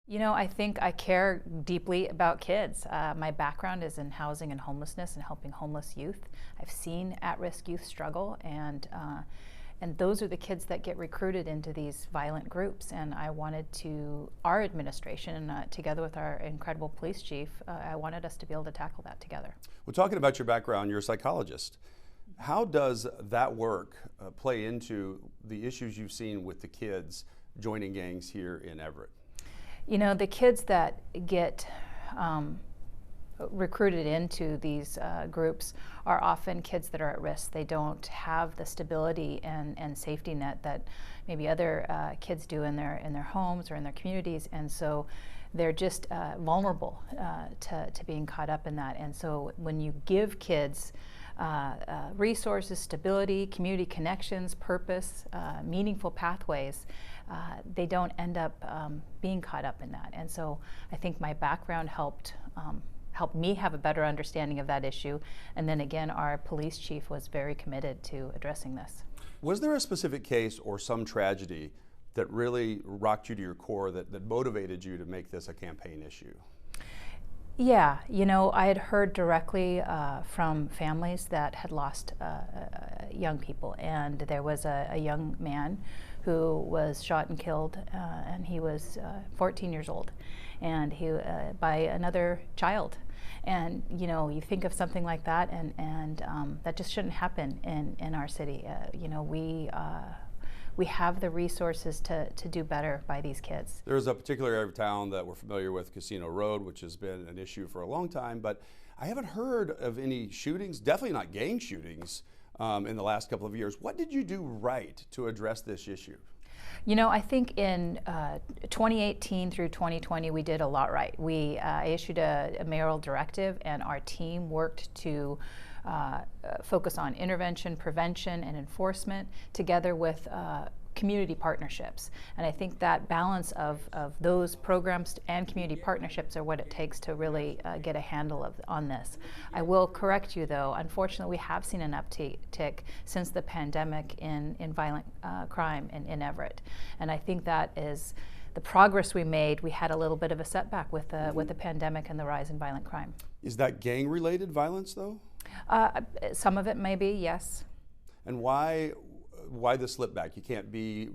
You know, I think I care deeply about kids. My background is in housing and homelessness and helping homeless youth. I've seen at-risk youth struggle, and those are the kids that get recruited into these violent groups. And I wanted our administration, together with our incredible police chief, I wanted us to be able to tackle that together. Well, talking about your background, you're a psychologist. How does that work play into the issues you've seen with the kids joining gangs here in Everett? You know, the kids that get recruited into these groups are often kids that are at risk. They don't have the stability and safety net that maybe other kids do in their homes or in their communities, and so they're just vulnerable to being caught up in that. And so when you give kids resources, stability, community connections, purpose, meaningful pathways, they don't end up being caught up in that. And so I think my background helped me have a better understanding of that issue. And then again, our police chief was very committed to addressing this. Was there a specific case or some tragedy that really rocked you to your core, that motivated you to make this a campaign issue? Yeah, you know, I had heard directly from families that had lost young people, and there was a young man who was shot and killed, and he was 14 years old, and he by another child. And you know, you think of something like that, and that just shouldn't happen in our city. You know, we have the resources to do better by these kids. There's a particular area of town that we're familiar with, Casino Road, which has been an issue for a long time, but I haven't heard of any shootings, definitely not gang shootings, in the last couple of years. What did you do right to address this issue? You know, I think in 2018 through 2020, we did a lot right. We issued a mayoral directive, and our team worked to focus on intervention, prevention, and enforcement, together with community partnerships. And I think that balance of those programs and community partnerships are what it takes to really get a handle on this. I will correct you though, unfortunately we have seen an uptick since the pandemic in violent crime in Everett. And I think that is the progress we made. We had a little bit of a setback with the pandemic and the rise in violent crime. Is that gang-related violence though? Some of it may be, yes. And why the slip back? You can't be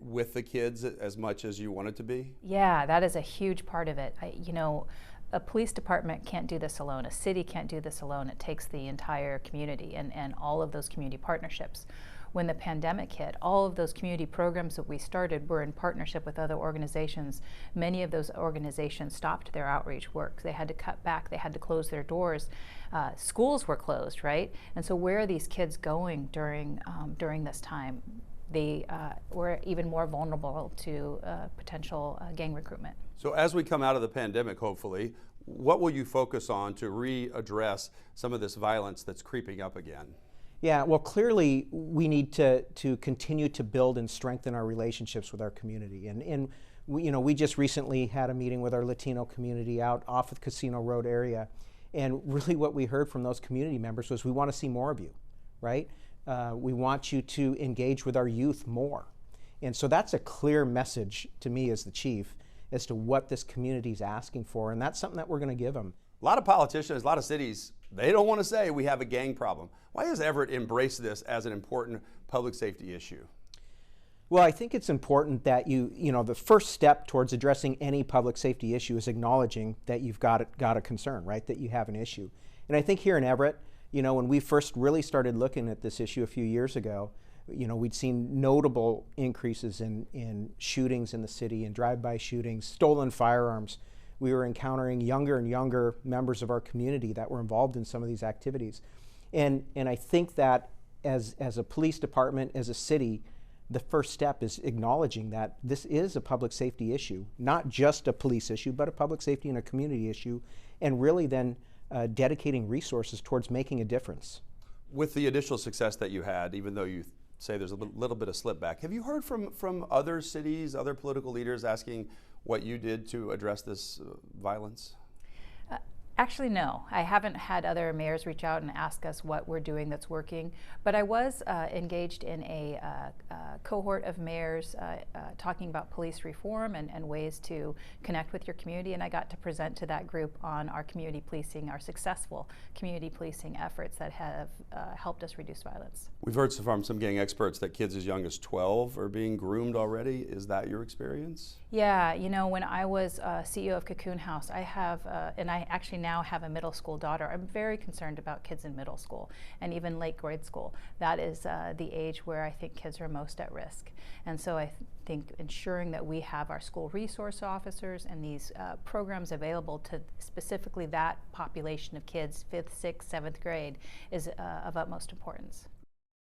with the kids as much as you want it to be? Yeah, that is a huge part of it. You know, a police department can't do this alone. A city can't do this alone. It takes the entire community and all of those community partnerships. When the pandemic hit, all of those community programs that we started were in partnership with other organizations. Many of those organizations stopped their outreach work. They had to cut back, they had to close their doors. Schools were closed, right? And so where are these kids going during this time? They were even more vulnerable to potential gang recruitment. So as we come out of the pandemic, hopefully, what will you focus on to readdress some of this violence that's creeping up again? Yeah, well, clearly we need to continue to build and strengthen our relationships with our community. And we just recently had a meeting with our Latino community out off of the Casino Road area. And really what we heard from those community members was, we want to see more of you, right? We want you to engage with our youth more. And so that's a clear message to me as the chief as to what this community is asking for. And that's something that we're going to give them. A lot of politicians, a lot of cities, they don't want to say we have a gang problem. Why has Everett embraced this as an important public safety issue? Well, I think it's important that the first step towards addressing any public safety issue is acknowledging that you've got a concern, right? That you have an issue. And I think here in Everett, when we first really started looking at this issue a few years ago, we'd seen notable increases in shootings in the city, and drive-by shootings, stolen firearms. We were encountering younger and younger members of our community that were involved in some of these activities. And I think that as a police department, as a city, the first step is acknowledging that this is a public safety issue, not just a police issue, but a public safety and a community issue, and really then dedicating resources towards making a difference. With the initial success that you had, even though you say there's a little bit of slip back, have you heard from other cities, other political leaders asking what you did to address this violence? Actually, no. I haven't had other mayors reach out and ask us what we're doing that's working, but I was engaged in a cohort of mayors talking about police reform and ways to connect with your community, and I got to present to that group on our community policing, our successful community policing efforts that have helped us reduce violence. We've heard from some gang experts that kids as young as 12 are being groomed already. Is that your experience? Yeah, you know, when I was CEO of Cocoon House, I have, and I actually now have a middle school daughter. I'm very concerned about kids in middle school and even late grade school. That is the age where I think kids are most at risk. And so I think ensuring that we have our school resource officers and these programs available to specifically that population of kids, 5th, 6th, 7th grade, is of utmost importance.